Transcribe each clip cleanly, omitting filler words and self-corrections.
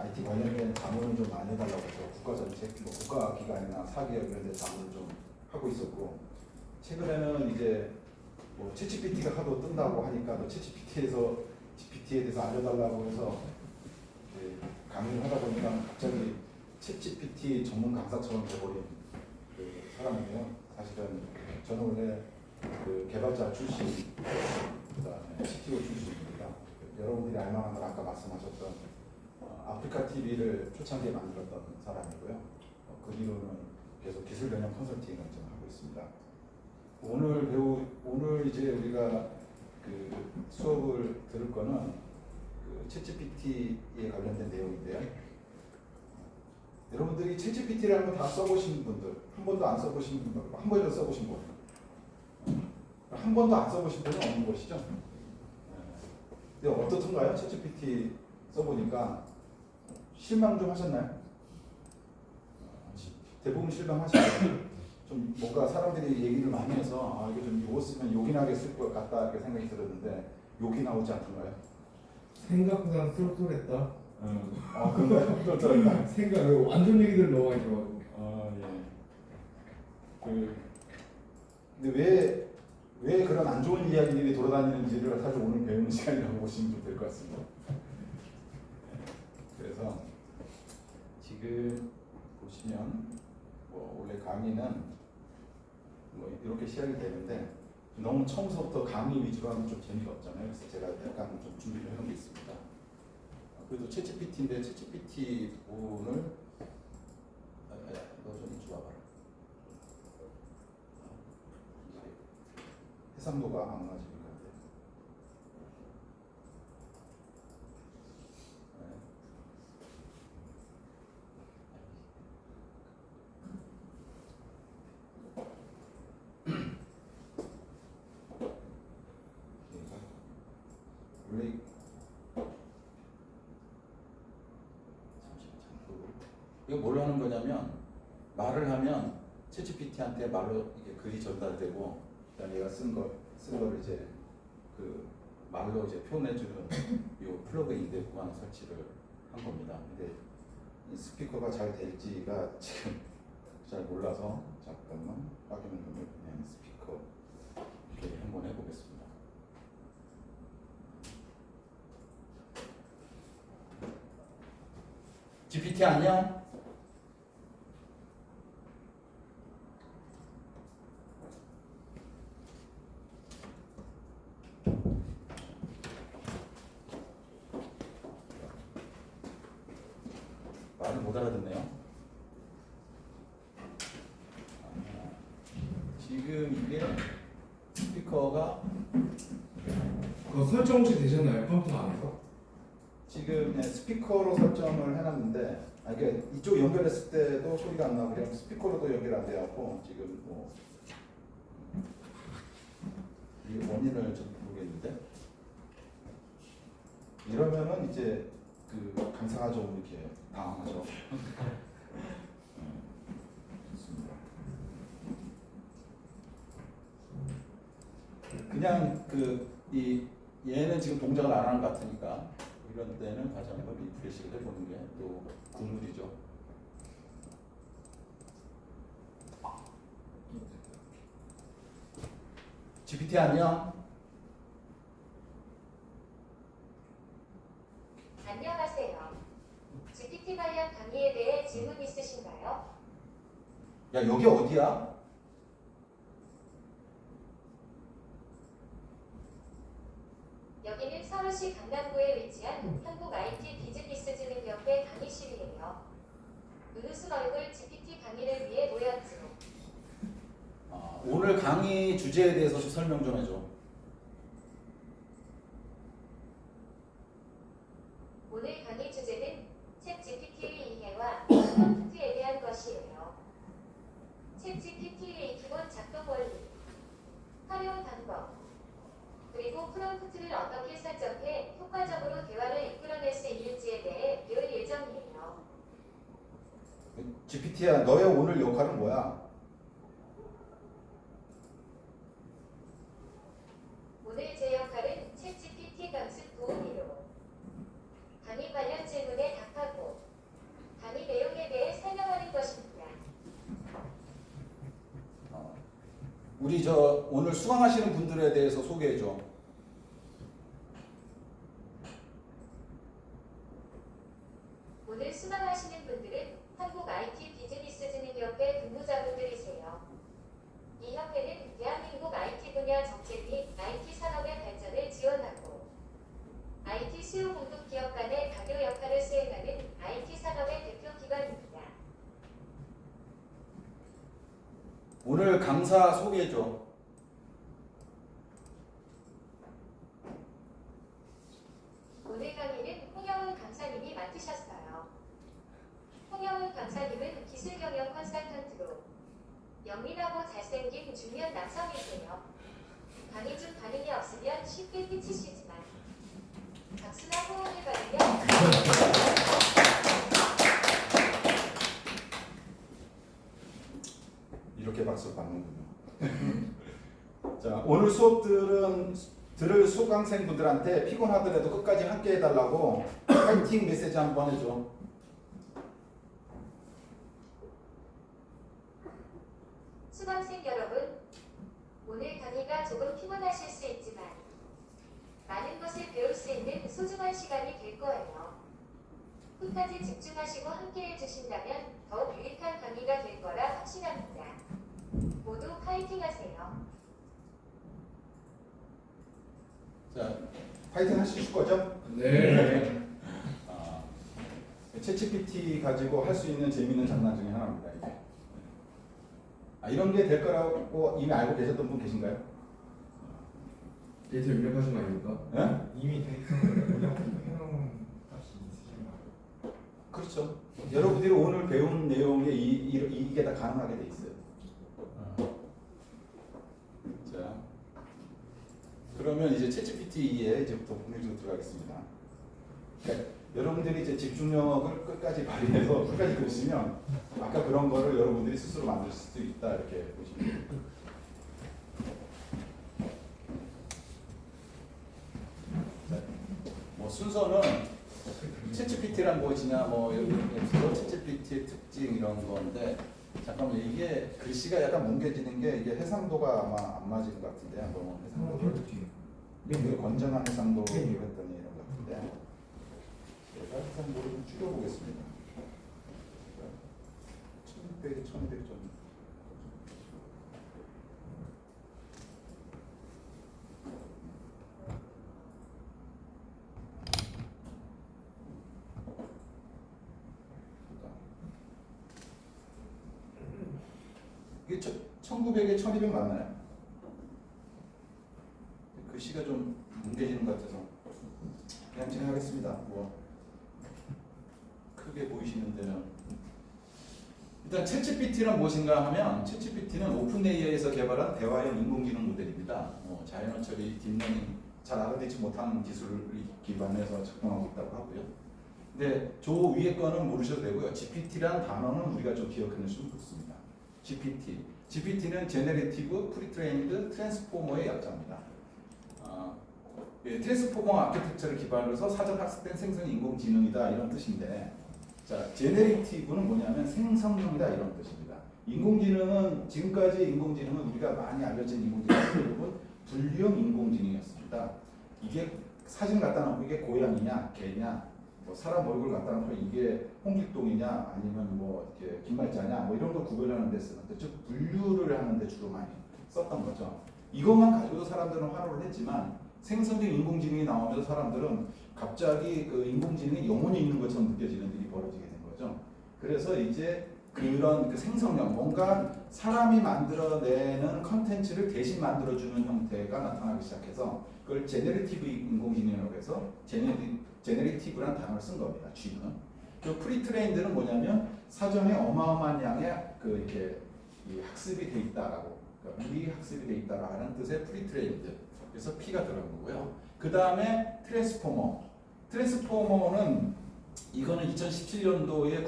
IT 관련된 자문을 좀 많이 해달라고 해서 국가정책, 뭐 국가기관이나 사기업 이런 데 자문을 좀 하고 있었고, 최근에는 이제 뭐 챗GPT가 하도 뜬다고 하니까 또 GPT에 대해서 알려달라고 해서 이제 강의를 하다 보니까 갑자기 챗GPT 전문 강사처럼 돼버린 그 사람이에요. 사실은 저는 원래 그 개발자 출신, 그다음에 CTO 출신입니다. 여러분들이 알만한 건 아까 말씀하셨던 아프리카 TV를 초창기에 만들었던 사람이고요. 그 뒤로는 계속 기술 변형 컨설팅을 좀 하고 있습니다. 오늘 이제 우리가 그 수업을 들을 거는 그 챗GPT에 관련된 내용인데요. 여러분들이 챗GPT를 한번 다 써보신 분들, 한 번도 안 써보신 분들, 한 번이라도 써보신 분, 한 번도 안 써보신 분은 없는 것이죠. 근데 어떻던가요? 챗GPT 써보니까 실망 좀 하셨나요? 대부분 실망하시죠. 좀 뭔가 사람들이 얘기를 많이 해서 이게 좀 이거 쓰면 욕이나게 쓸 것 같다 이렇게 생각이 들었는데 욕이 나오지 않던가요? 생각보다 쏠쏠했다. 그런가요? 쏠쏠했다. 생각 완전 얘기들 너무 많이 들어가지고. 예. 근데 왜 그런 안 좋은 이야기들이 돌아다니는지를 사실 오늘 배우는 시간이라고 보시면 좀 될 것 같습니다. 그래서 지금 보시면 원래 강의는 뭐 이렇게 시작이 되는데 너무 처음부터 강의 위주로 하면 좀 재미가 없잖아요. 그래서 제가 약간 좀 준비를 해놓은 게 있습니다. 그래도 챗GPT인데 챗GPT 부분을 너 좀 줘봐라. 해상도가 안 맞으니까. 원래 이거 뭘 하는 거냐면 말을 하면 챗GPT한테 말로 이게 글이 전달되고 그다음에 얘가 쓴 거를 이제 그 말로 이제 표현해주는 이 플러그인인데 그거 설치를 한 겁니다. 근데 이 스피커가 잘 될지가 지금 잘 몰라서 잠깐만 확인을 하면 그냥 스피커 이렇게 한번 해보겠습니다. GPT 안녕? 말을 못 알아듣네요. 지금 이게 스피커가 그거 설정 혹시 되셨나요? 컴퓨터 안에서? 지금 스피커로 설정을 해놨는데 이게 이쪽 연결했을 때도 소리가 안 나고 그냥 스피커로도 연결 안 돼갖고 지금 뭐 이 원인을 좀 모르겠는데 이러면은 이제 그 강사가 좀 이렇게 당황하죠. 좋습니다. 그냥 얘는 지금 동작을 안 하는 것 같으니까 이런 때는 다시 한번 리프레시를 해보는 게 또 국룰이죠. GPT 안녕. 안녕하세요. GPT 관련 강의에 대해 질문 있으신가요? 야 여기 어디야? 여기는 서울시 강남구에 위치한 한국 IT 비즈니스진흥협회 강의실이에요. 눈웃음 얼굴 GPT 강의를 위해 모였죠. 오늘 강의 주제에 대해서 설명 좀 해줘. 오늘 강의 주제는 챗GPT의 이해와 프롬프트에 대한 것이에요. 챗GPT의 기본 작동 원리, 활용 방법, 그리고 프롬프트를 어떻게 설정해 효과적으로 대화를 이끌어낼 수 있는지에 대해 배울 예정이에요. GPT야 너의 오늘 역할은 뭐야? 오늘 제 역할은 챗GPT 강습 도우미로 강의 관련 질문에 답하고 우리 저 오늘 수강하시는 분들에 대해서 소개해 줘. 오늘 수강하시는 분들은 한국 IT 비즈니스 진흥협회 근무자분들이세요. 이 협회는 대한민국 IT 분야 정책 및 IT 산업의 발전을 지원하고 IT 수요 공급 기업 간의 가교 역할을 수행하는 IT 산업의 대표 기관입니다. 오늘 강사 소개해 줘. 오늘 강의는 홍영훈 강사님이 맡으셨어요. 홍영훈 강사님은 기술경영 컨설턴트로 영민하고 잘생긴 중년 남성이세요. 강의 중 반응이 없으면 쉽게 끝이시지만 박수나 호응을 받으면 이렇게 박수 받는군요. 자, 오늘 수업들은 들을 수강생분들한테 피곤하더라도 끝까지 함께 해달라고 파이팅 메시지 한번 해줘. 수강생 여러분, 오늘 강의가 조금 피곤하실 수 있지만 많은 것을 배울 수 있는 소중한 시간이 될 거예요. 끝까지 집중하시고 함께 해주신다면 더욱 유익한 강의가 될 거라 확신합니다. 모두 파이팅 하세요. 자, 파이팅 하실 거죠? 네. 아, 챗GPT 가지고 할 수 있는 재미있는 장난 중에 하나입니다. 이게. 아, 이런 게 될 거라고 이미 알고 계셨던 분 계신가요? 데이터 입력하신 거 아닙니까? 예? 이미 데이터를 해놓은 값이 있으신가요? 그렇죠. 여러분들이 오늘 배운 내용에 이게 다 가능하게 돼 있어요. 자, 그러면 이제 챗GPT에 이제부터 본격적으로 들어가겠습니다. 그러니까 여러분들이 이제 집중력을 끝까지 발휘해서 끝까지 그러시면 아까 그런 거를 여러분들이 스스로 만들 수도 있다 이렇게 보시면 됩니다. 뭐 순서는 챗GPT란 무엇이냐, 뭐 여기서 챗GPT의 특징 이런 건데 잠깐만 이게 글씨가 약간 뭉개지는 게 이게 해상도가 아마 안 맞은 것 같은데 한번 해상도 이게 건전한 해상도 했더니 이런 것 같은데 제가 해상도를 좀 줄여보겠습니다. 1600에 1200 좀. 이게 1900에 1200 맞나요? 글씨가 좀 뭉개지는 것 같아서 그냥 진행하겠습니다. 뭐 크게 보이시는 데는 일단 챗GPT는 무엇인가 하면 챗GPT는 오픈AI에서 개발한 대화형 인공지능 모델입니다. 자연어 처리, 딥러닝 잘 알아듣지 못하는 기술을 기반해서 작동하고 있다고 하고요. 근데 저 위에 거는 모르셔도 되고요. GPT라는 단어는 우리가 좀 기억해놓으시면 좋습니다. GPT는 Generative Pre-trained Transformer의 약자입니다. 트랜스포머 아키텍처를 기반으로 해서 사전 학습된 생성 인공지능이다 이런 뜻인데, 자, 제네레이티브는 뭐냐면 생성형이다 이런 뜻입니다. 인공지능은 지금까지 인공지능은 우리가 많이 알려진 인공지능은 대부분 분류형 인공지능이었습니다. 이게 사진 갖다 놓고 이게 고양이냐 개냐 뭐 사람 얼굴 갖다 놓고 이게 홍길동이냐 아니면 뭐 이렇게 김말자냐 뭐 이런 걸 구별하는 데 쓰는데, 즉 분류를 하는 데 주로 많이 썼던 거죠. 이것만 가지고도 사람들은 환호를 했지만 생성적 인공지능이 나오면서 사람들은 갑자기 그 인공지능이 영혼이 있는 것처럼 느껴지는 일이 벌어지게 된 거죠. 그래서 이제 그런 그 생성형, 뭔가 사람이 만들어내는 컨텐츠를 대신 만들어주는 형태가 나타나기 시작해서 그걸 제네레티브 인공지능이라고 해서 제네레티브란 단어를 쓴 겁니다. G는. 그 프리트레인드는 뭐냐면 사전에 어마어마한 양의 그 이렇게 이 학습이 돼 있다라고, 그러니까 미리 학습이 돼 있다라는 뜻의 프리트레인드. 그래서 P가 들어간 거고요. 그 다음에 트랜스포머는 이거는 2017년도에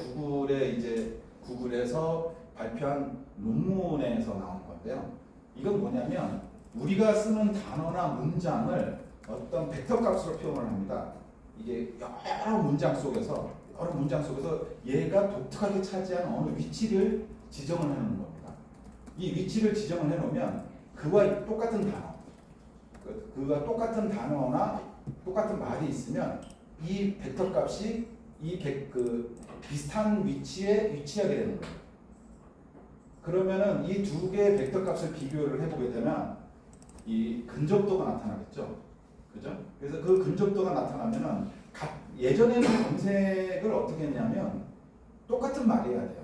구글에서 발표한 논문에서 나온 건데요. 이건 뭐냐면 우리가 쓰는 단어나 문장을 어떤 벡터 값으로 표현을 합니다. 이게 여러 문장 속에서 얘가 독특하게 차지한 어느 위치를 지정을 해놓는 겁니다. 이 위치를 지정을 해놓으면 그와 똑같은 단어, 그가 똑같은 단어나 똑같은 말이 있으면 이 벡터 값이 비슷한 위치에 위치하게 되는 거예요. 그러면은 이 두 개의 벡터 값을 비교를 해보게 되면 이 근접도가 나타나겠죠. 그죠? 그래서 그 근접도가 나타나면은 예전에는 검색을 어떻게 했냐면 똑같은 말이어야 돼요.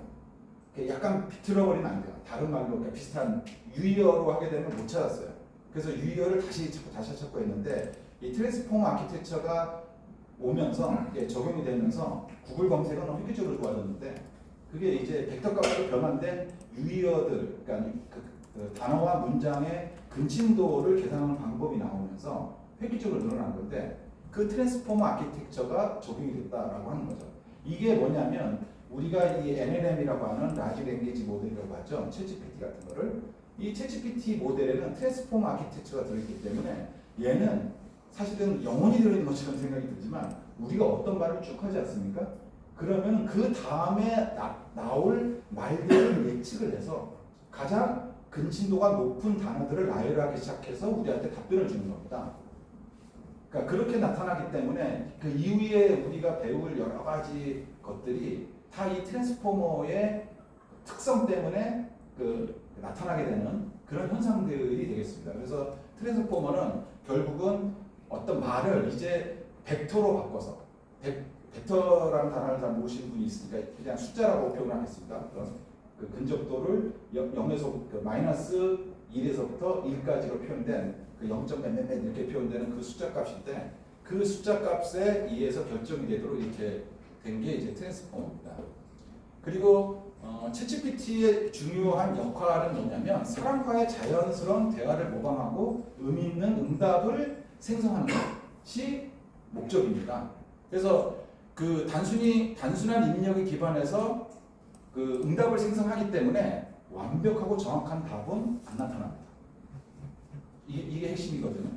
약간 비틀어버리면 안 돼요. 다른 말로 그러니까 비슷한 유의어로 하게 되면 못 찾았어요. 그래서 유의어를 다시 찾고 했는데 이 트랜스포머 아키텍처가 오면서 이게 적용이 되면서 구글 검색은 획기적으로 좋아졌는데 그게 이제 벡터 값으로 변환된 유의어들, 그러니까 그 단어와 문장의 근친도를 계산하는 방법이 나오면서 획기적으로 늘어난 건데 그 트랜스포머 아키텍처가 적용이 됐다라고 하는 거죠. 이게 뭐냐면 우리가 이 NLM이라고 하는 라지 랭귀지 모델이라고 하죠. 챗GPT 같은 거를 이 챗GPT 모델에는 트랜스포머 아키텍처가 들어있기 때문에 얘는 사실은 영혼이 들어있는 것처럼 생각이 들지만 우리가 어떤 말을 쭉 하지 않습니까? 그러면 그 다음에 나올 말들을 예측을 해서 가장 근친도가 높은 단어들을 나열하기 시작해서 우리한테 답변을 주는 겁니다. 그러니까 그렇게 나타나기 때문에 그 이후에 우리가 배울 여러 가지 것들이 다 이 트랜스포머의 특성 때문에 나타나게 되는 그런 현상들이 되겠습니다. 그래서 트랜스포머는 결국은 어떤 말을 이제 벡터로 바꿔서 벡터라는 단어를 잘 모르시는 분이 있으니까 그냥 숫자라고 표현하겠습니다. 그 근접도를 0에서 마이너스 1에서부터 1까지로 표현된 그 0점 몇몇몇 이렇게 표현되는 그 숫자 값인데 그 숫자 값에 의해서 결정이 되도록 이렇게 된 게 이제 트랜스포머입니다. 그리고 챗GPT의 중요한 역할은 뭐냐면 사람과의 자연스러운 대화를 모방하고 의미 있는 응답을 생성하는 것이 목적입니다. 그래서 그 단순한 입력에 기반해서 그 응답을 생성하기 때문에 완벽하고 정확한 답은 안 나타납니다. 이게 핵심이거든요.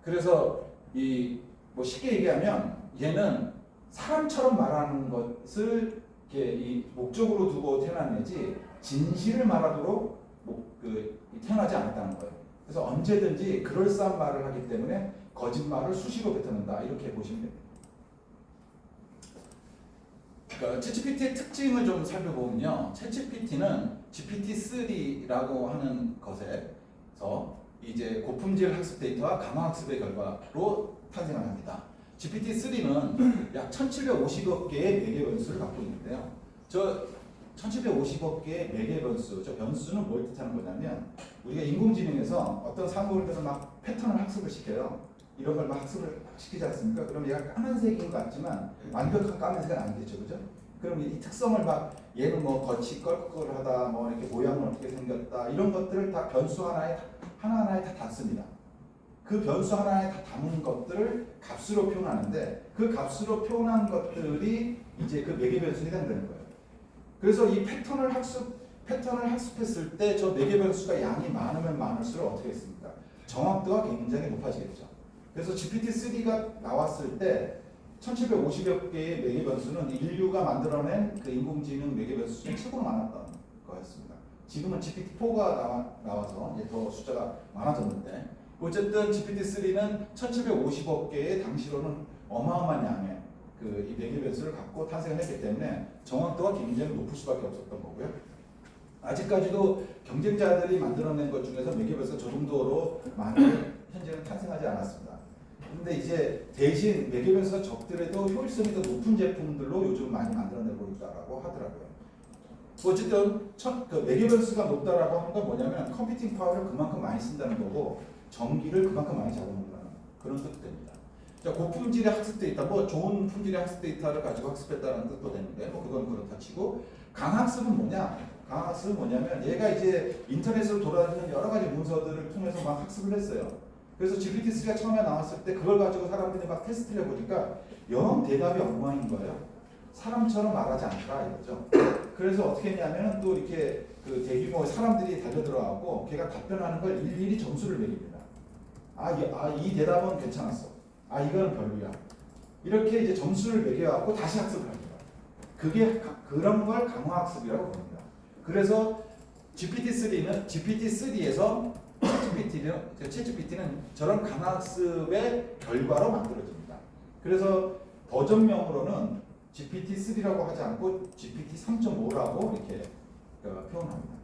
그래서 뭐 쉽게 얘기하면 얘는 사람처럼 말하는 것을 이렇게 이 목적으로 두고 태어났는지 진실을 말하도록 태어나지 않았다는 거예요. 그래서 언제든지 그럴싸한 말을 하기 때문에 거짓말을 수시로 뱉어낸다 이렇게 보시면 됩니다. 그러니까 챗GPT의 특징을 좀 살펴보면요, 챗GPT는 GPT-3라고 하는 것에서 이제 고품질 학습 데이터와 강화 학습의 결과로 탄생을 합니다. GPT-3는 약 1750억 개의 매개 변수를 갖고 있는데요. 저 1750억 개의 매개 변수, 저 변수는 뭘 뜻하는 거냐면 우리가 인공지능에서 어떤 사물을 들어서 막 패턴을 학습을 시켜요. 이런 걸 막 학습을 시키지 않습니까? 그럼 얘가 까만색인 것 같지만 완벽한 까만색은 아니겠죠, 그죠? 그럼 이 특성을 막 얘는 뭐 겉이 껄껄하다, 뭐 이렇게 모양은 어떻게 생겼다, 이런 것들을 다 변수 하나하나에 다 담습니다. 그 변수 하나에 다 담은 것들을 값으로 표현하는데 그 값으로 표현한 것들이 이제 그 매개 변수에 해당되는 거예요. 그래서 이 패턴을 학습했을 때 저 매개 변수가 양이 많으면 많을수록 어떻게 했습니까? 정확도가 굉장히 높아지겠죠. 그래서 GPT-3가 나왔을 때 1750여 개의 매개 변수는 인류가 만들어낸 그 인공지능 매개 변수 중에 최고로 많았던 거였습니다. 지금은 GPT-4가 나와서 이제 더 숫자가 많아졌는데 어쨌든 GPT-3는 1750억 개의 당시로는 어마어마한 양의 이 매개 변수를 갖고 탄생을 했기 때문에 정확도가 굉장히 높을 수밖에 없었던 거고요. 아직까지도 경쟁자들이 만들어낸 것 중에서 매개 변수가 저 정도로 많이 현재는 탄생하지 않았습니다. 근데 이제 대신 매개 변수가 적더라도 효율성이 더 높은 제품들로 요즘 많이 만들어내고 있다라고 하더라고요. 어쨌든 그 매개 변수가 높다라고 하는 건 뭐냐면 컴퓨팅 파워를 그만큼 많이 쓴다는 거고 전기를 그만큼 많이 잡아먹는다는 그런 뜻도 됩니다. 자, 고품질의 학습 데이터, 뭐 좋은 품질의 학습 데이터를 가지고 학습했다는 뜻도 되는데 뭐 그건 그렇다 치고 강학습은 뭐냐? 강학습은 뭐냐면 얘가 이제 인터넷으로 돌아다니는 여러 가지 문서들을 통해서 막 학습을 했어요. 그래서 GPT-3가 처음에 나왔을 때 그걸 가지고 사람들이 막 테스트를 해보니까 영 대답이 엉망인 거예요. 사람처럼 말하지 않더라 이거죠. 그래서 어떻게 했냐면 또 이렇게 그 대규모의 사람들이 달려들어가고 걔가 답변하는 걸 일일이 점수를 매깁니다. 이 대답은 괜찮았어. 이건 별로야. 이렇게 이제 점수를 매겨갖고 다시 학습을 합니다. 그런 걸 강화학습이라고 부릅니다. 그래서 GPT-3에서 챗GPT는 저런 강학습의 결과로 만들어집니다. 그래서 버전명으로는 GPT-3라고 하지 않고 GPT-3.5라고 이렇게 표현합니다.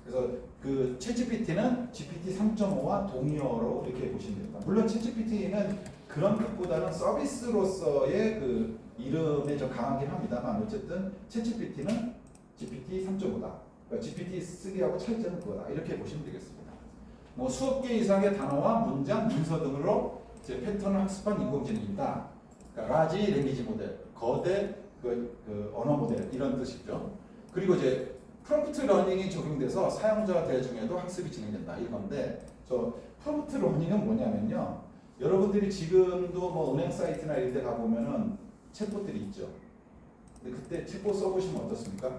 그래서 그 챗GPT는 GPT-3.5와 동의어로 이렇게 보시면 됩니다. 물론 챗GPT는 그런 뜻보다는 서비스로서의 그 이름에 좀 강하긴 합니다만 어쨌든 챗GPT는 GPT-3.5다. 그러니까 GPT-3하고 차이점은 그거다. 이렇게 보시면 되겠습니다. 뭐 수억 개 이상의 단어와 문장, 문서 등으로 이제 패턴을 학습한 인공지능이다. 그러니까 라지 랭귀지 모델, 거대 그 언어 모델 이런 뜻이죠. 그리고 이제 프롬프트 러닝이 적용돼서 사용자 대중에도 학습이 진행된다 이건데 저 프롬프트 러닝은 뭐냐면요. 여러분들이 지금도 뭐 은행 사이트나 이런 데 가보면은 챗봇들이 있죠. 근데 그때 챗봇 써보시면 어떻습니까?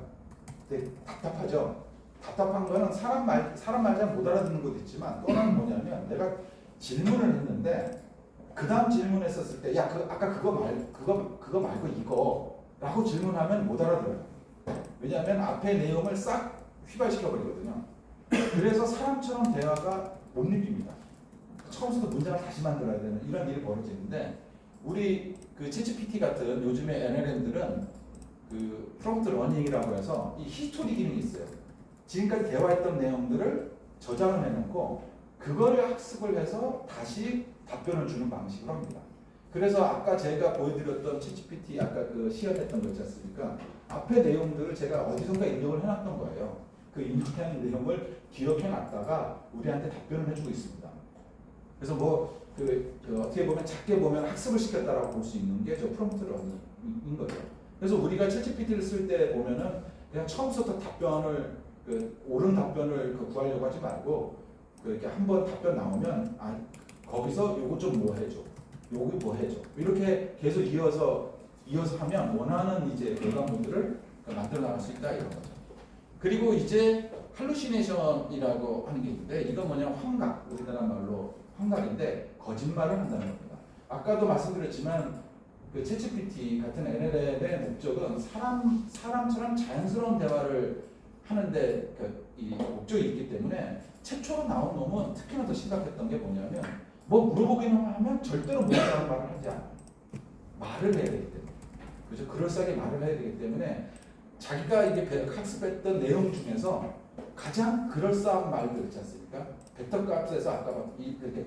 되게 답답하죠. 답답한 거는 사람 말 잘 못 알아듣는 것도 있지만 또 하나는 뭐냐면 내가 질문을 했는데 그 다음 질문했었을 때 야 아까 그거 말고 이거라고 질문하면 못 알아들어요. 왜냐하면 앞에 내용을 싹 휘발시켜 버리거든요. 그래서 사람처럼 대화가 못 느낍니다. 처음부터 문장을 다시 만들어야 되는 이런 일이 벌어지는데 우리 그 챗GPT 같은 요즘의 LLM들은 그 프롬프트 러닝이라고 해서 이 히스토리 기능이 있어요. 지금까지 대화했던 내용들을 저장을 해놓고 그거를 학습을 해서 다시 답변을 주는 방식으로 합니다. 그래서 아까 제가 보여드렸던 챗GPT 아까 그 시연했던 거 있지 않습니까? 앞에 내용들을 제가 어디선가 입력을 해놨던 거예요. 그 입력한 내용을 기억해놨다가 우리한테 답변을 해주고 있습니다. 그래서 뭐 어떻게 보면 작게 보면 학습을 시켰다라고 볼 수 있는 게 저 프롬프트 러닝인 거죠. 그래서 우리가 챗GPT를 쓸 때 보면은 그냥 처음부터 답변을 옳은 답변을 구하려고 하지 말고 이렇게 한번 답변 나오면 거기서 요거 좀 뭐 해줘, 요거 뭐 해줘 이렇게 계속 이어서 하면 원하는 이제 결과물들을 만들어 나갈 수 있다 이런 거죠. 그리고 이제 할루시네이션이라고 하는 게 있는데 이건 뭐냐면 환각, 우리나라 말로 환각인데 거짓말을 한다는 겁니다. 아까도 말씀드렸지만 그 챗GPT 같은 LLM의 목적은 사람처럼 자연스러운 대화를 하는데 이 목적이 있기 때문에 최초로 나온 놈은 특히나 더 심각했던 게 뭐냐면 뭐 물어보기는 하면 절대로 뭐라는 말을 하지 않아요. 말을 해야 되기 때문에 그죠? 그럴싸하게 말을 해야 되기 때문에 자기가 이게 학습했던 내용 중에서 가장 그럴싸한 말들 있지 않습니까? 벡터 값에서 아까 이렇게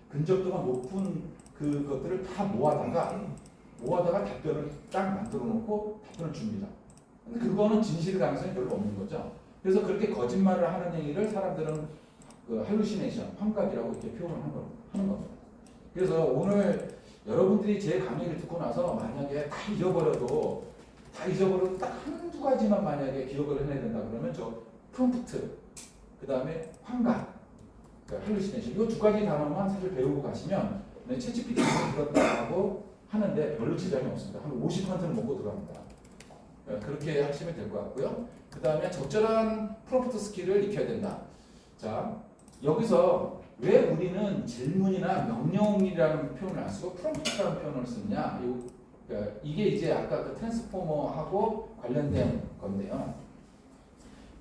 근접도가 높은 그것들을 다 모아다가 답변을 딱 만들어 놓고 답변을 줍니다. 근데 그거는 진실일 가능성이 별로 없는 거죠. 그래서 그렇게 거짓말을 하는 행위를 사람들은 그 할루시네이션, 환각이라고 이렇게 표현을 하는 겁니다. 그래서 오늘 여러분들이 제 강의를 듣고 나서 만약에 다 잊어버려도 딱 한두 가지만 만약에 기억을 해내야 된다 그러면 저 프롬프트, 그 다음에 환각, 할루시네이션 이 두 가지 단어만 사실 배우고 가시면 챗GPT를 들었다고 하는데 별로 지장이 없습니다. 한 50%는 먹고 들어갑니다. 그렇게 하시면 될 것 같고요. 그 다음에 적절한 프롬프트 스킬을 익혀야 된다. 자, 여기서 왜 우리는 질문이나 명령이라는 표현을 안 쓰고 프롬프트라는 표현을 쓰느냐? 이게 이제 아까 그 트랜스포머하고 관련된 건데요.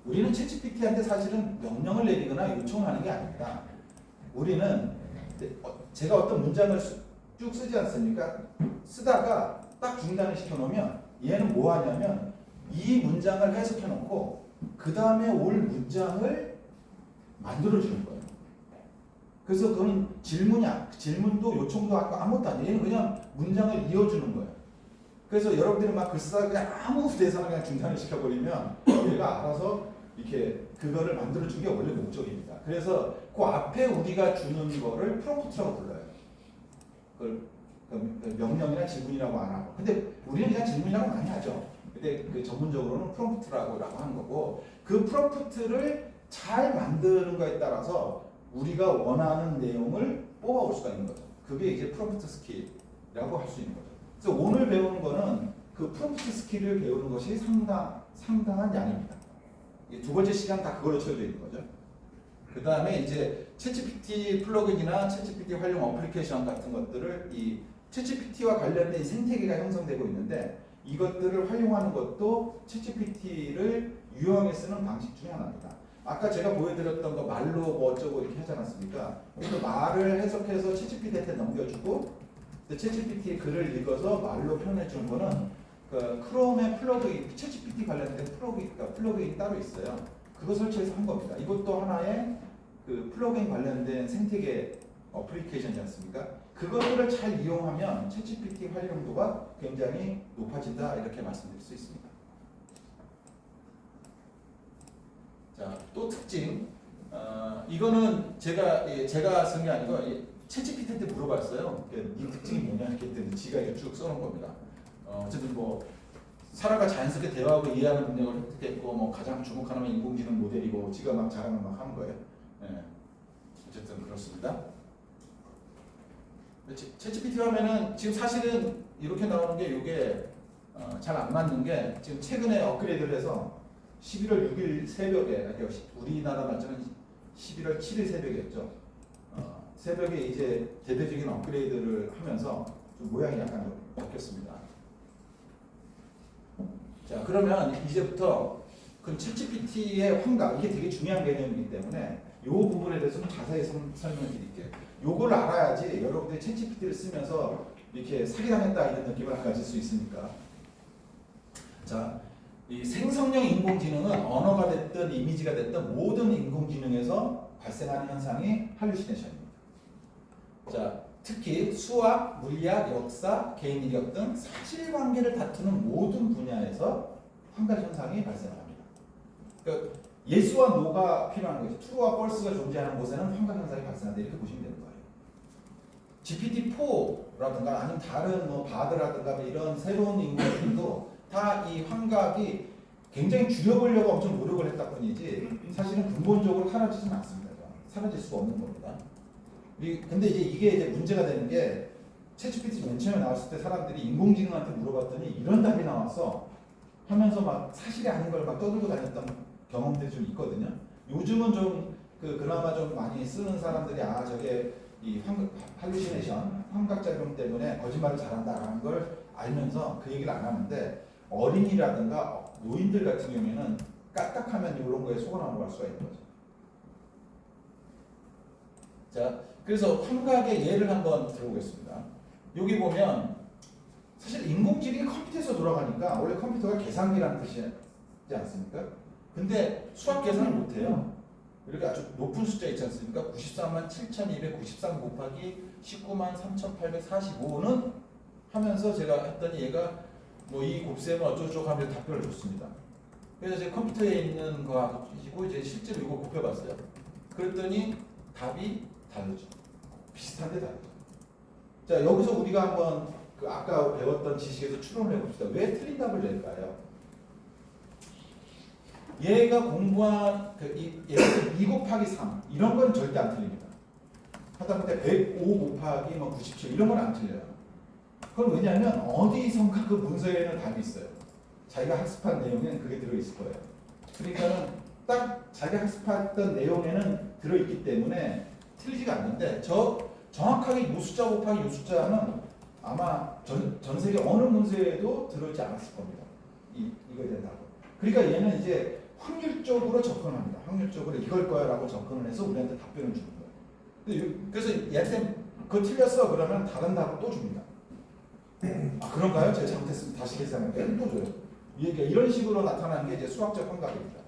우리는 챗GPT한테 사실은 명령을 내리거나 요청을 하는 게 아닙니다. 우리는 제가 어떤 문장을 쭉 쓰지 않습니까? 쓰다가 딱 중단을 시켜놓으면 얘는 뭐 하냐면 이 문장을 해석해놓고 그 다음에 올 문장을 만들어주는 거예요. 그래서 그건 질문도 요청도 아무것도 아니에요. 얘는 그냥 문장을 이어주는 거예요. 그래서 여러분들이 막 글 쓰다가 그냥 아무 대사나 그냥 중단을 시켜버리면 얘가 알아서 이렇게 그거를 만들어주는 게 원래 목적입니다. 그래서 그 앞에 우리가 주는 거를 프롬프트라고 불러요. 그걸 명령이나 질문이라고 안 하고. 근데 우리는 그냥 질문이라고 많이 하죠. 근데 그 전문적으로는 프롬프트라고 하는 거고 그 프롬프트를 잘 만드는 거에 따라서 우리가 원하는 내용을 뽑아올 수가 있는 거죠. 그게 이제 프롬프트 스킬이라고 할 수 있는 거죠. 그래서 오늘 배우는 거는 그 프롬프트 스킬을 배우는 것이 상당한 양입니다. 두 번째 시간 다 그걸로 채워져 있는 거죠. 그 다음에 이제 챗GPT 플러그인이나 챗GPT 활용 어플리케이션 같은 것들을 이 챗GPT와 관련된 생태계가 형성되고 있는데 이것들을 활용하는 것도 챗GPT를 유용하게 쓰는 방식 중에 하나입니다. 아까 제가 보여드렸던 거 말로 뭐 어쩌고 이렇게 하지 않았습니까? 그래서 말을 해석해서 챗GPT한테 넘겨주고 챗GPT 글을 읽어서 말로 표현해 주는 거는 그 크롬의 플러그인, 챗GPT 관련된 플러그인 따로 있어요. 그거 설치해서 한 겁니다. 이것도 하나의 그 플러그인 관련된 생태계 어플리케이션이지 않습니까? 그것들을 잘 이용하면 챗GPT 활용도가 굉장히 높아진다 이렇게 말씀드릴 수 있습니다. 자, 또 특징. 이거는 제가 쓴 게 아니고 챗GPT한테 물어봤어요. 이 특징이 뭐냐 이렇게 했더니 지가 이렇게 쭉 써놓은 겁니다. 어쨌든 뭐 사람과 자연스럽게 대화하고 이해하는 능력을 획득했고 뭐 가장 주목하는 인공지능 모델이고 지가 막 자랑을 막 하는 거예요. 예. 어쨌든 그렇습니다. 챗GPT 하면은 지금 사실은 이렇게 나오는 게 이게 잘 안 맞는 게 지금 최근에 업그레이드를 해서 11월 6일 새벽에 우리나라 날짜는 11월 7일 새벽이었죠. 새벽에 이제 대대적인 업그레이드를 하면서 좀 모양이 약간 바뀌었습니다. 자, 그러면 이제부터 그 챗GPT의 환각 이게 되게 중요한 개념이기 때문에 이 부분에 대해서 좀 자세히 설명을 드릴게요. 요걸 알아야지 여러분들이 챗GPT를 쓰면서 이렇게 사기당했다 이런 느낌을 가질 수 있으니까. 자, 이 생성형 인공지능은 언어가 됐든 이미지가 됐든 모든 인공지능에서 발생하는 현상이 할루시네이션입니다. 자, 특히 수학, 물리학, 역사, 개인 이력 등 사실관계를 다투는 모든 분야에서 환각 현상이 발생합니다. 그러니까 예스와 노가 필요한 거죠. true와 false가 존재하는 곳에는 환각 현상이 발생한다 이렇게 보시면 되는 거예요. GPT-4라든가 아니면 다른 뭐 바드라든가 이런 새로운 인공지능도 다 이 환각이 굉장히 줄여보려고 엄청 노력을 했다 뿐이지 사실은 근본적으로 사라지진 않습니다. 사라질 수가 없는 겁니다. 근데 이게 이제 문제가 되는 게 챗GPT 맨 처음에 나왔을 때 사람들이 인공지능한테 물어봤더니 이런 답이 나왔어 하면서 막 사실이 아닌 걸 막 떠들고 다녔던 경험들이 좀 있거든요. 요즘은 좀 그나마 좀 많이 쓰는 사람들이 저게 이 할루시네이션, 환각작용 때문에 거짓말을 잘한다라는 걸 알면서 그 얘기를 안 하는데 어린이라든가 노인들 같은 경우에는 까딱하면 이런 거에 속아 넘어갈 수가 있는 거죠. 자, 그래서 환각의 예를 한번 들어보겠습니다. 여기 보면 사실 인공지능이 컴퓨터에서 돌아가니까 원래 컴퓨터가 계산기라는 뜻이지 않습니까? 근데 수학 계산을 못해요. 이렇게 아주 높은 숫자 있지 않습니까? 947,293 곱하기 193,845는 하면서 제가 했더니 얘가 뭐 이 곱셈은 어쩌고저쩌고 하면서 답변을 줬습니다. 그래서 제 컴퓨터에 있는 거 가지고 이제 실제로 이거 곱해봤어요. 그랬더니 답이 다르죠. 비슷한데 다르죠. 자, 여기서 우리가 한번 아까 배웠던 지식에서 추론을 해봅시다. 왜 틀린 답을 낼까요? 얘가 공부한 예를 들어 2 곱하기 3 이런 건 절대 안 틀립니다. 하다못해 105 곱하기 97 이런 건 안 틀려요. 그건 왜냐하면 어디선가 그 문서에는 답이 있어요. 자기가 학습한 내용에는 그게 들어있을 거예요. 그러니까는 딱 자기가 학습했던 내용에는 들어있기 때문에 틀리지가 않는데 정확하게 이 숫자 곱하기 이 숫자는 아마 전 세계 어느 문서에도 들어있지 않았을 겁니다. 이거에 대한 답은. 그러니까 얘는 이제 확률적으로 접근합니다. 확률적으로 이걸 거야 라고 접근을 해서 우리한테 답변을 주는 거예요. 그래서 얘한테 그거 틀렸어 그러면 다른 답을 또 줍니다. 그런가요? 제가 잘못했으면 다시 계산할게요. 또 줘요. 이런 식으로 나타나는 게 이제 수학적 환각입니다.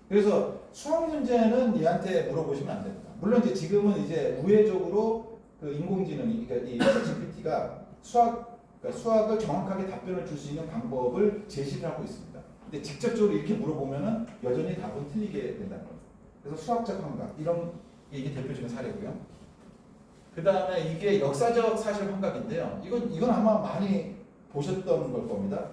그래서 수학 문제는 얘한테 물어보시면 안 됩니다. 물론 이제 지금은 이제 우회적으로 그 인공지능이 그러니까 이 GPT가 수학을 정확하게 답변을 줄 수 있는 방법을 제시를 하고 있습니다. 근데 직접적으로 이렇게 물어보면은 여전히 답은 틀리게 된다는 거죠. 그래서 수학적 환각 이게 대표적인 사례고요. 그 다음에 이게 역사적 사실 환각인데요. 이건 아마 많이 보셨던 걸 겁니다.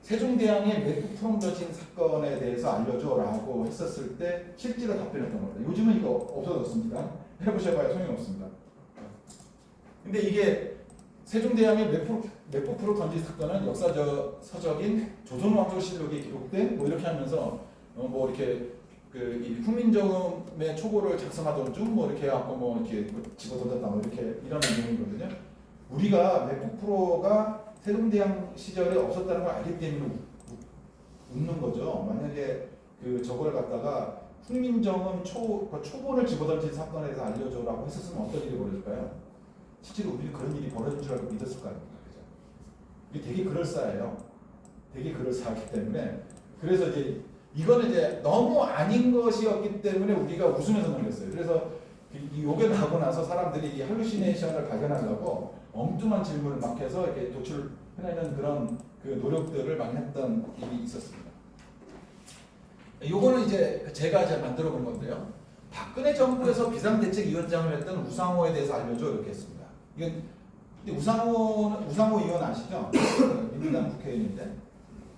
세종대왕의 맥북 프롬더진 사건에 대해서 알려줘라고 했었을 때 실제로 답변했던 겁니다. 요즘은 이거 없어졌습니다. 해보셔봐야 소용이 없습니다. 근데 이게 세종대왕의 맥북 프로 던진 사건은 역사적 서적인 조선왕조실록에 기록된 뭐 이렇게 하면서 뭐 이렇게 이 훈민정음의 초고를 작성하던 중 뭐 이렇게 해갖고 뭐 이렇게 집어던졌다 뭐 이렇게 이런 내용이거든요. 우리가 맥북 프로가 세종대왕 시절에 없었다는 걸 알기 때문에 웃는 거죠. 만약에 저거를 갖다가 훈민정음 초본을 집어던진 사건에 대해서 알려줘라고 했었으면 어떤 일이 벌어질까요? 실제로 우리는 그런 일이 벌어질 줄 알고 믿었을 거 아닙니까? 그죠? 이게 되게 그럴싸해요. 되게 그럴싸하기 때문에 그래서 이제 이거는 이제 너무 아닌 것이었기 때문에 우리가 웃으면서 넘겼어요. 그래서 요게 나고 나서 사람들이 이 할루시네이션을 발견하려고 엉뚱한 질문을 막 해서 이렇게 도출해내는 그런 그 노력들을 많이 했던 일이 있었습니다. 요거는 이제 제가 만들어 본 건데요. 박근혜 정부에서 비상대책위원장을 했던 우상호에 대해서 알려줘 이렇게 했습니다. 이건 근데 우상호 의원 아시죠? 민주당 국회의원인데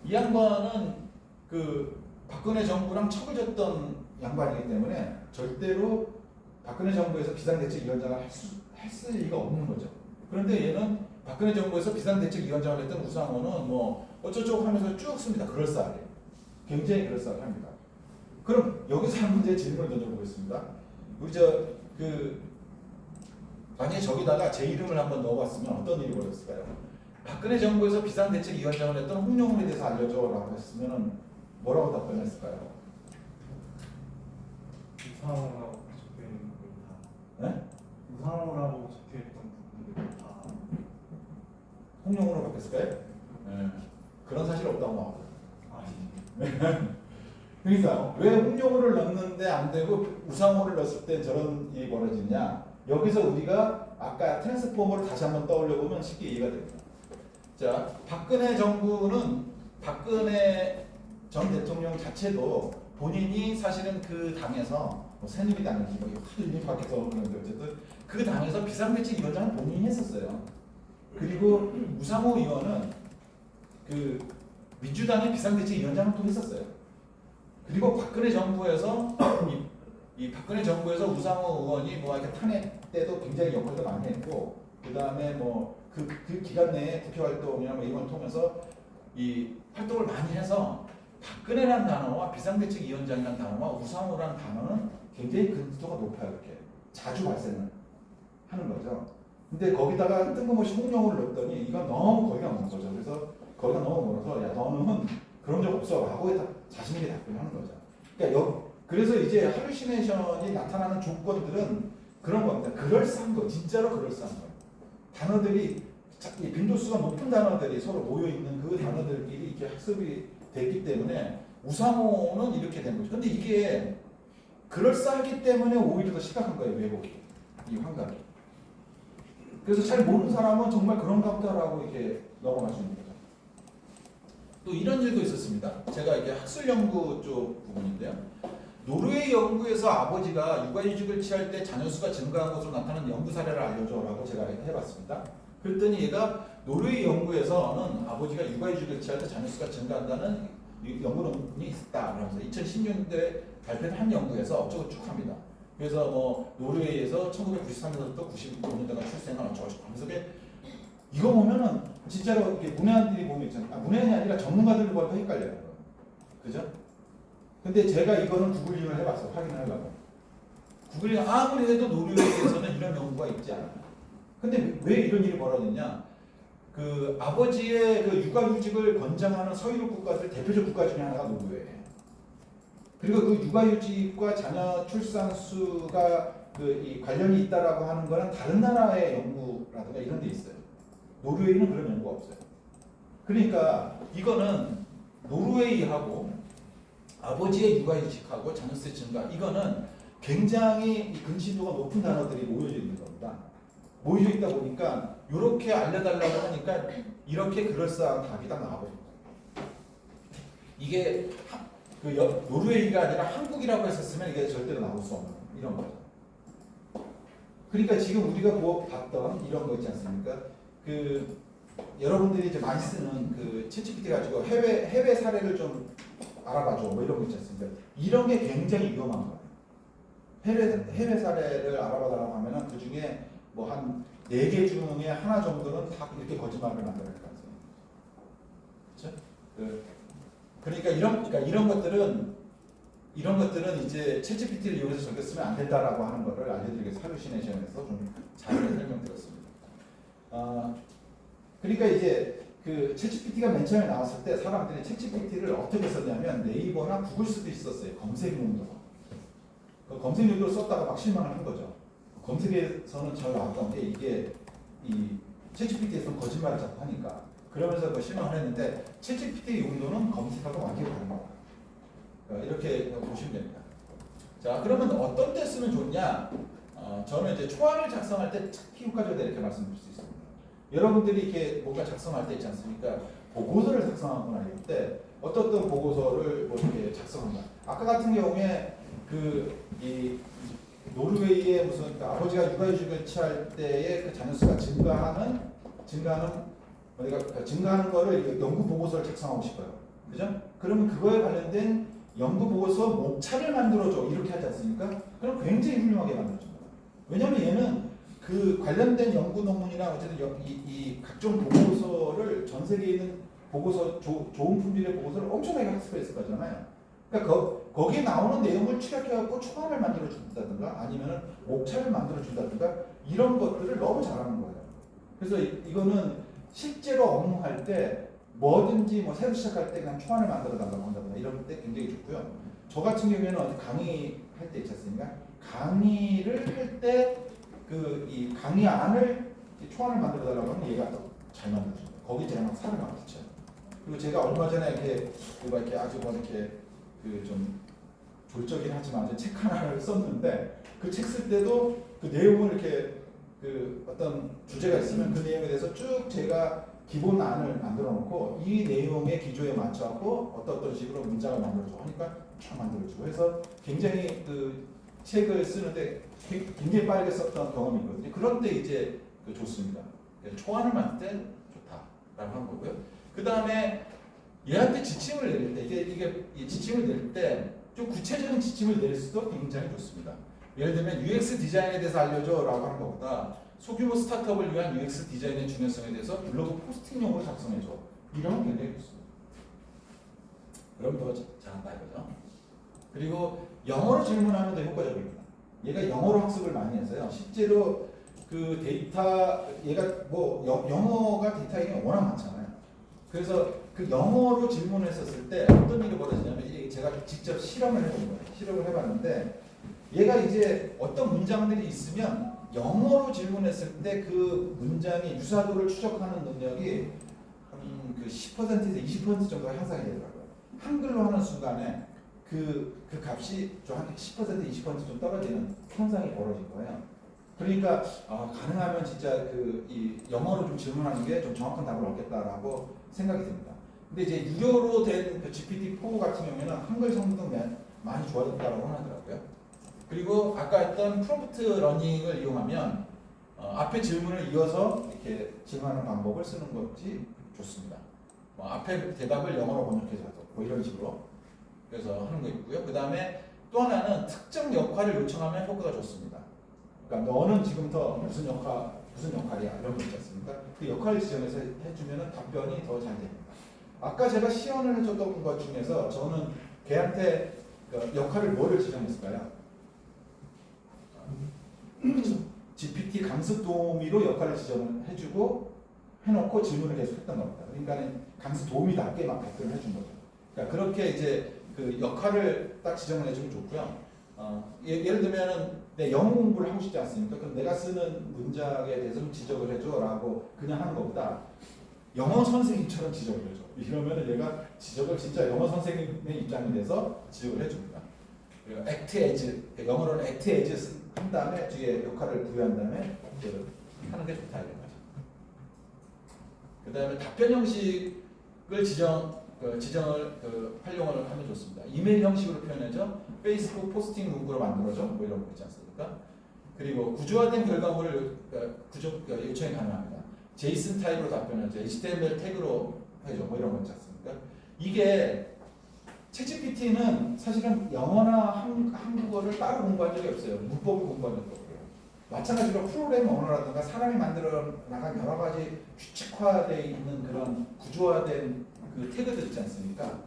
이 양반은 그 박근혜 정부랑 척을 졌던 양반이기 때문에 절대로 박근혜 정부에서 비상대책위원장을 했을 리가 없는 거죠. 그런데 얘는 박근혜 정부에서 비상대책위원장을 했던 우상호는 뭐 어쩌고 하면서 쭉 씁니다. 그럴싸하게. 굉장히 그럴싸하게 합니다. 그럼 여기서 한 문제 질문을 던져보겠습니다. 우리 만약에 저기다가 제 이름을 한번 넣어봤으면 어떤 일이 벌어졌을까요? 박근혜 정부에서 비상대책위원장을 했던 홍영훈에 대해서 알려줘라고 했으면 뭐라고 답변했을까요? 우상호라고 적혀있는 부분 다. 네? 우상호라고 적혀있던 부분들 다. 홍영훈으로 바뀌었을까요? 네. 그런 사실 없다고 나와요. 아니. 그러니까 왜 홍영호를 넣는데 안 되고 우상호를 넣었을 때 저런 일이 벌어지냐? 여기서 우리가 아까 트랜스포머를 다시 한번 떠올려 보면 쉽게 이해가 됩니다. 자, 박근혜 정부는 박근혜 전 대통령 자체도 본인이 사실은 그 당에서 뭐 새누리당인지 뭐 하도 이름이 바뀌어서 그런데 어쨌든 그 당에서 비상대책위원장을 본인이 했었어요. 그리고 우상호 의원은 그 민주당의 비상대책위원장을 또 했었어요. 그리고 박근혜 정부에서 이 박근혜 정부에서 우상호 의원이 뭐 이렇게 탄핵 때도 굉장히 역할도 많이 했고 그 다음에 뭐 그 기간 내에 국회 활동이나 뭐 이런 걸 통해서 이 활동을 많이 해서 박근혜라는 단어와 비상대책위원장이라는 단어와 우상호라는 단어는 굉장히 근수도가 높아요. 이렇게 자주 발생을 하는 거죠. 근데 거기다가 뜬금없이 홍영호를 넣었더니 이건 너무 거기가 먼 거죠. 그래서 거기가 너무 멀어서 야 너는 그런 적 없어 라고 자신있게 답변하는 거죠. 그러니까 그래서 이제 할루시네이션이 나타나는 조건들은 그런 겁니다. 그럴싸한 거, 진짜로 그럴싸한 거. 단어들이 빈도수가 높은 단어들이 서로 모여 있는 그 단어들끼리 이렇게 학습이 됐기 때문에 우상호는 이렇게 된 거죠. 근데 이게 그럴싸하기 때문에 오히려 더 심각한 거예요. 왜곡이, 이 환각이. 그래서 잘 모르는 사람은 정말 그런가 보다라고 이렇게 넘어갈 수 있는 거죠. 또 이런 일도 있었습니다. 제가 이게 학술 연구 쪽 부분인데요. 노르웨이 연구에서 아버지가 육아휴직을 취할 때 자녀 수가 증가한 것으로 나타나는 연구 사례를 알려줘라고 제가 해봤습니다. 그랬더니 얘가 노르웨이 연구에서는 아버지가 육아휴직을 취할 때 자녀 수가 증가한다는 연구론이 있다. 그러면서 2010년대 발표한 한 연구에서 어쩌고 쭉 합니다. 그래서 뭐 노르웨이에서 1993년부터 95년대가 출생한 어쩌고 하면서 이거 보면은 진짜로 이게 문외한들이 보면 있잖아요. 문외한이 아니라 전문가들도 봐도 헷갈려요. 그죠? 근데 제가 이거는 구글링을 해봤어요. 확인하려고. 구글링 아무리 해도 노르웨이에서는 이런 연구가 있지 않아요. 근데 왜 이런 일이 벌어졌냐? 그 아버지의 그 육아휴직을 권장하는 서유럽 국가들 대표적 국가 중에 하나가 노르웨이예요. 그리고 그 육아휴직과 자녀 출산 수가 이 관련이 있다라고 하는 거는 다른 나라의 연구라든가 이런 데 있어요. 노르웨이는 그런 연구가 없어요. 그러니까 이거는 노르웨이하고 아버지의 육아휴직하고 자녀수 증가 이거는 굉장히 근심도가 높은 단어들이 모여져 있는 겁니다. 모여져 있다 보니까 이렇게 알려달라고 하니까 이렇게 그럴싸한 답이 딱 나와버립니다. 이게 노르웨이가 아니라 한국이라고 했었으면 이게 절대로 나올 수 없는 이런 거죠. 그러니까 지금 우리가 봤던 이런 거 있지 않습니까? 여러분들이 이제 많이 쓰는 그 챗GPT 가지고 해외 사례를 좀 알아봐줘 뭐 이런 거 있지 않습니까? 이런 게 굉장히 위험한 거예요. 해외 사례를 알아봐달라고 하면은 그 중에 뭐 한 4개 중에 하나 정도는 다 이렇게 거짓말을 만들어낼 것 같아요. 그렇죠? 그러니까 이런 것들은 이제 챗GPT를 이용해서 적용쓰면 안 된다라고 하는 거를 알려드리기 위해서 할루시네이션에서 좀 자세히 설명드렸습니다. 그러니까 이제 그 챗GPT가 맨 처음에 나왔을 때 사람들이 챗GPT를 어떻게 썼냐면 네이버나 구글 수도 있었어요. 검색용도로. 그 검색 용도로 썼다가 막 실망을 한 거죠. 검색에서는 잘 나왔던 게 이게 이 챗GPT에서는 거짓말을 자꾸 하니까 그러면서 그 실망을 했는데 챗GPT 용도는 검색하고 완전히 다른 거다. 이렇게 보시면 됩니다. 자, 그러면 어떤 때 쓰면 좋냐? 저는 이제 초안을 작성할 때 특히 효과적이다 이렇게 말씀드릴 수 있습니다. 여러분들이 이렇게 뭔가 작성할 때 있지 않습니까? 보고서를 작성하거나 이럴 때 어떤 보고서를 뭐 이렇게 작성한다. 아까 같은 경우에 이 노르웨이의 무슨 그 아버지가 육아휴직을 취할 때의 그 자녀 수가 증가하는 거를 연구 보고서를 작성하고 싶어요. 그죠? 그러면 그거에 관련된 연구 보고서 목차를 만들어줘 이렇게 하지 않습니까? 그럼 굉장히 훌륭하게 만들어줍니다. 왜냐하면 얘는 그 관련된 연구 논문이나 어쨌든 이 각종 보고서를 전 세계에 있는 보고서 좋은 품질의 보고서를 엄청나게 학습했을 거잖아요. 그러니까 거기에 나오는 내용을 취약해갖고 초안을 만들어 준다든가 아니면은 목차를 만들어 준다든가 이런 것들을 너무 잘하는 거예요. 그래서 이거는 실제로 업무할 때 뭐든지 뭐 새로 시작할 때 그냥 초안을 만들어 달라고 한다든가 이런 때 굉장히 좋고요. 저 같은 경우에는 어디 강의할 때 있지 않습니까? 강의를 할 때 이 강의안을 초안을 만들어 달라고 하면 얘가 잘 만들어줍니다. 거기 제가 막 살을 막 붙여요. 그리고 제가 얼마 전에 이렇게 아주 뭐 이렇게 좀 졸적이긴 하지만 책 하나를 썼는데 그 책 쓸 때도 그 내용을 이렇게 어떤 주제가 있으면 그 내용에 대해서 쭉 제가 기본안을 만들어 놓고 이 내용의 기조에 맞춰갖고 어떤 식으로 문장을 만들어줘 하니까 쫙 만들어주고 해서 굉장히 책을 쓰는데 굉장히 빠르게 썼던 경험이 있거든요. 그런 때 이제 좋습니다. 초안을 만들 때 좋다라고 한 거고요. 그 다음에 얘한테 지침을 내릴 때 이게 이 지침을 낼 때 좀 구체적인 지침을 낼 수도 굉장히 좋습니다. 예를 들면 UX 디자인에 대해서 알려줘라고 하는 것보다 소규모 스타트업을 위한 UX 디자인의 중요성에 대해서 블로그 포스팅용으로 작성해줘. 이러면 굉장히 좋습니다. 그럼 더 잘한다 이거죠. 그리고 영어로 질문하면 더 효과적입니다. 얘가 영어로 학습을 많이 해서요. 실제로 그 데이터 얘가 뭐 영어가 데이터가 워낙 많잖아요. 그래서 그 영어로 질문했었을 때 어떤 일이 벌어지냐면 제가 직접 실험을 해본 거예요. 실험을 해봤는데 얘가 이제 어떤 문장들이 있으면 영어로 질문했을 때 그 문장의 유사도를 추적하는 능력이 한 10%에서 20% 정도가 향상이 되더라고요. 한글로 하는 순간에 그 값이 좀 한 10% 20%좀 떨어지는 현상이 벌어진 거예요. 그러니까 가능하면 진짜 이 영어로 좀 질문하는 게 좀 정확한 답을 얻겠다라고 생각이 듭니다. 근데 이제 유료로 된 GPT-4 같은 경우에는 한글 성능도 많이 좋아졌다고 하더라고요. 그리고 아까 했던 프롬프트 러닝을 이용하면 앞에 질문을 이어서 이렇게 질문하는 방법을 쓰는 것이 좋습니다. 앞에 대답을 영어로 번역해서 뭐 이런 식으로 그래서 하는 거 있고요. 그 다음에 또 하나는 특정 역할을 요청하면 효과가 좋습니다. 그러니까 너는 지금부터 무슨 역할이야 이런 거 있지 않습니까? 그 역할 지정해서 해주면 답변이 더 잘 됩니다. 아까 제가 시연을 해줬던 것 중에서 저는 걔한테 역할을 뭐를 지정했을까요? 그렇죠. GPT 강습 도우미로 역할을 지정을 해주고 해놓고 질문을 계속 했던 겁니다. 그러니까 강습 도우미답게 막 답변을 해준 거죠. 그러니까 그렇게 이제 그 역할을 딱 지정을 해주면 좋고요. 예를 들면은 내 영어 공부를 하고 싶지 않습니까? 그럼 내가 쓰는 문장에 대해서 좀 지적을 해줘라고 그냥 하는 것보다 영어 선생님처럼 지적을 해줘. 이러면은 얘가 지적을 진짜 영어 선생님의 입장이 돼서 지적을 해줍니다. 그리고 act as, 영어로는 act as 한 다음에 뒤에 역할을 부여한 다음에 하는 게 좋다 이런 거죠. 그 다음에 답변 형식을 지정을 활용을 하면 좋습니다. 이메일 형식으로 표현해줘, 페이스북 포스팅 문구로 만들어줘, 뭐 이런 거 있지 않습니까? 그리고 구조화된 결과물을 요청이 가능합니다. 제이슨 타입으로 답변해줘, HTML 태그로 해줘, 뭐 이런 거 있지 않습니까? 이게 챗GPT는 사실은 영어나 한국어를 따로 공부한 적이 없어요. 문법을 공부한 적도 없고요. 마찬가지로 프로그램 언어라든가 사람이 만들어 나간 여러 가지 규칙화되어 있는 그런 구조화된 그 태그들 있지 않습니까?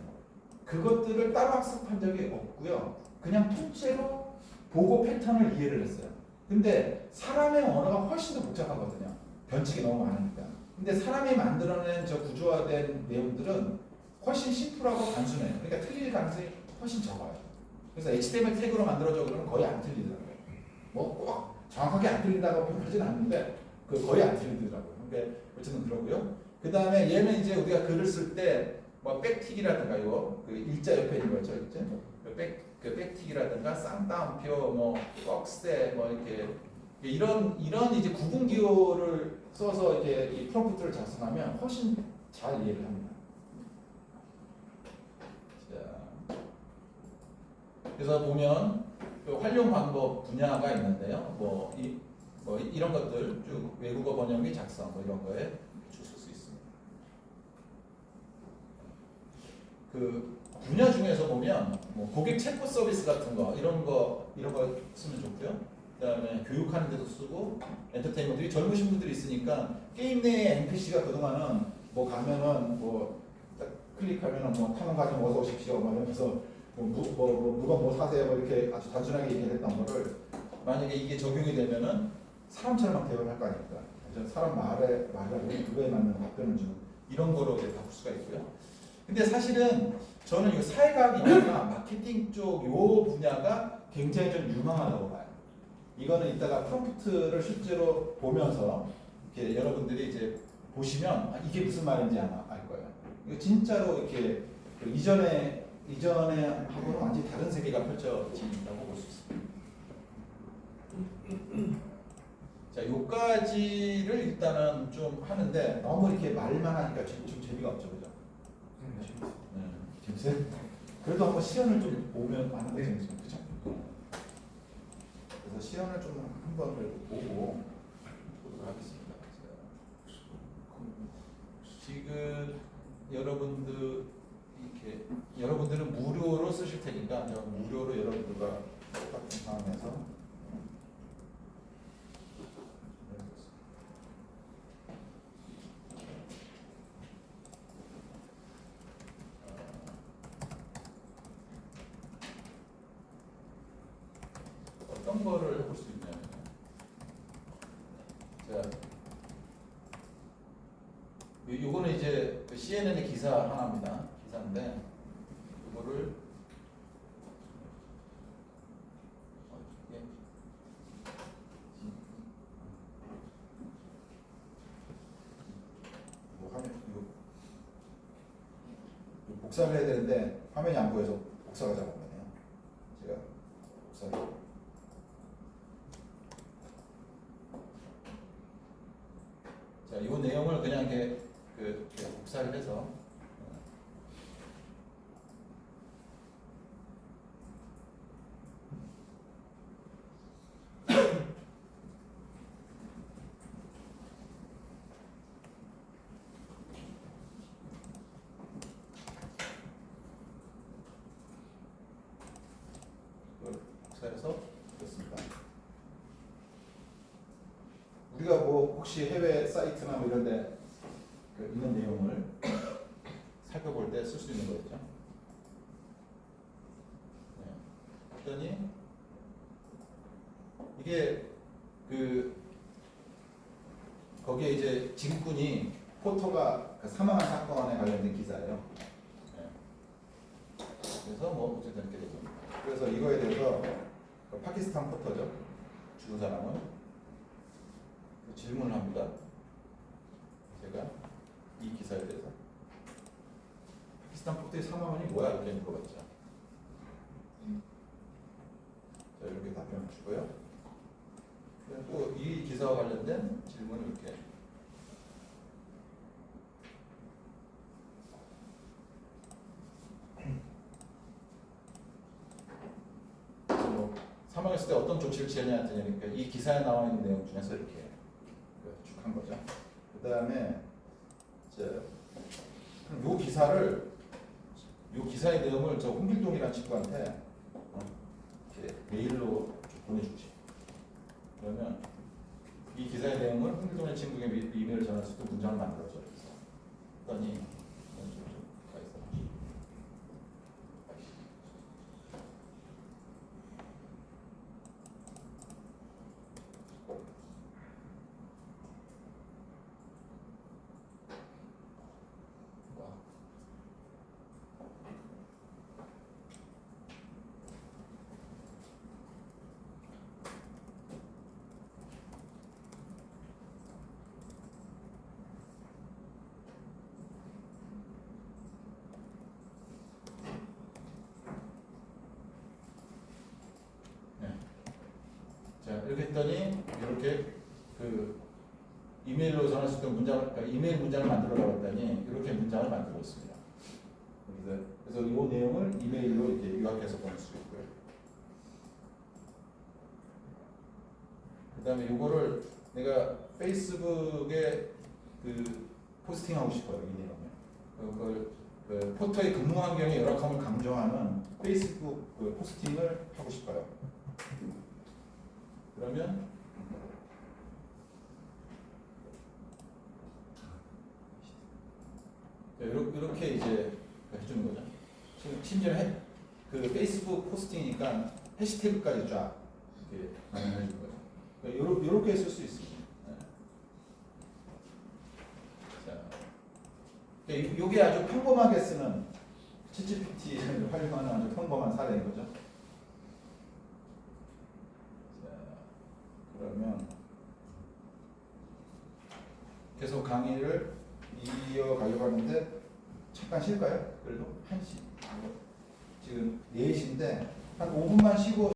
그것들을 따로 학습한 적이 없고요. 그냥 통째로 보고 패턴을 이해를 했어요. 근데 사람의 언어가 훨씬 더 복잡하거든요. 변칙이 너무 많으니까. 근데 사람이 만들어낸 저 구조화된 내용들은 훨씬 심플하고 단순해요. 그러니까 틀릴 가능성이 훨씬 적어요. 그래서 HTML 태그로 만들어져 그러면 거의 안 틀리더라고요. 뭐 꼭 정확하게 안 틀린다고 표현하진 않는데 그 거의 안 틀리더라고요. 그러니까 어쨌든 그러고요. 그 다음에 얘는 이제 우리가 글을 쓸 때 뭐 백틱이라든가 이거 그 일자 옆에 있는 거죠, 있죠? 그 백틱이라든가 쌍따옴표, 뭐 꺽쇠, 뭐 이렇게 이런 이제 구분 기호를 써서 이렇게 이 프롬프트를 작성하면 훨씬 잘 이해를 합니다. 자, 그래서 보면 그 활용 방법 분야가 있는데요. 뭐 이런 것들 쭉 외국어 번역기 작성 뭐 이런 거에 주실 수 있습니다. 그 분야 중에서 보면 뭐 고객 체포 서비스 같은 거 이런 거 쓰면 좋고요. 그다음에 교육하는 데도 쓰고 엔터테인먼트 젊으신 분들이 있으니까 게임 내에 NPC가 그동안은 뭐 가면은 뭐 딱 클릭하면은 뭐 탐험 가정 어서 오십시오 막 이러면서 누가 뭐 사세요 뭐 이렇게 아주 단순하게 얘기했던 거를 만약에 이게 적용이 되면은 사람처럼 막 대화를 할 거 아닙니까? 사람 말에 그거에 맞는 답변을 주는 이런 거로 이제 바꿀 수가 있고요. 근데 사실은 저는 이 사회과학이나 마케팅 쪽 요 분야가 굉장히 좀 유망하다고 봐요. 이거는 이따가 프롬프트를 실제로 보면서 이렇게 여러분들이 이제 보시면 이게 무슨 말인지 아마 알 거예요. 이거 진짜로 이렇게 그 이전에 하고는 완전히 다른 세계가 펼쳐진다고 볼 수 있습니다. 자, 요까지를 일단은 좀 하는데 너무 이렇게 말만 하니까 좀 재미가 없죠, 그죠? 네, 재밌어요? 그래도 한번 시연을 좀 보면 하는 게 재밌어요, 그죠? 그래서 시연을 좀 한번 그래도 보고 보도록 하겠습니다. 지금 여러분들은 무료로 쓰실 테니까 제가 무료로 여러분들과 똑같은 상황에서 어떤 거를 해볼 수 있냐면, 자, 요거는 이제 그 CNN의 기사 하나입니다. 기사인데 이거를 뭐 화면 이거 복사를 해야 되는데 화면이 안 보여서 복사가 잘 안 되네요. 제가 복사를 자, 이 내용을 그냥 이렇게 복사를 해서 복사해서 됐습니다. 우리가 뭐 혹시 해외 사이트나 뭐 이런데 있는 내용을 살펴볼 때 쓸 수 있는 거겠죠. 네. 그랬더니 이게 거기에 이제 지급군이 포토가 사망한 사건에 관련된 기사예요. 네. 그래서 뭐 어쨌든 이렇게 되죠. 그래서 이거에 대해서 파키스탄 포터죠. 죽은 사람은 질문을 합니다. 제가 이 기사에 대해서 파키스탄 포터의 사망원이 뭐야? 이렇게 물어봤죠. 자, 이렇게 답변을 주고요. 또 이 기사와 관련된 질문을 이렇게 뭐 사망했을 때 어떤 조치를 취하냐 했더니 이 기사에 나와 있는 내용 중에서 이렇게 쭉 한 거죠. 그 다음에 요 기사의 내용을 저 홍길동이라는 친구한테 이렇게 메일로 보내주지. 그러면 이 기사의 내용을 홍길동의 친구에게 이메일을 전해서 또 문장을 만들어줘. 그랬더니 가 있어. 했더니 이렇게 그 이메일로 전할 수 있는 문장을, 그러니까 이메일 문장을 만들어라고 했더니 이렇게 문장을 만들었습니다. 그래서 이 내용을 이메일로 이렇게 요약해서 보낼 수 있고요. 그 다음에 이거를 내가 페이스북에 그 포스팅하고 싶어요. 이 내용을. 그걸 그 포털의 근무 환경의 열악함을 강조하는 페이스북 그 포스팅을 하고 싶어요. 그러면 이렇게 이제 해주는 거죠. 심지어 그 페이스북 포스팅이니까 해시태그까지 쫙 이렇게 마련해 줄 거예요. 이렇게 쓸 수 있습니다. 자, 이게 아주 평범하게 쓰는 ChatGPT를 활용하는 아주 평범한 사례인 거죠. 자, 그러면 계속 강의를 이어가려고 하는데 잠깐 쉴까요? 그래도 1시. 지금 4시인데 한 5분만 쉬고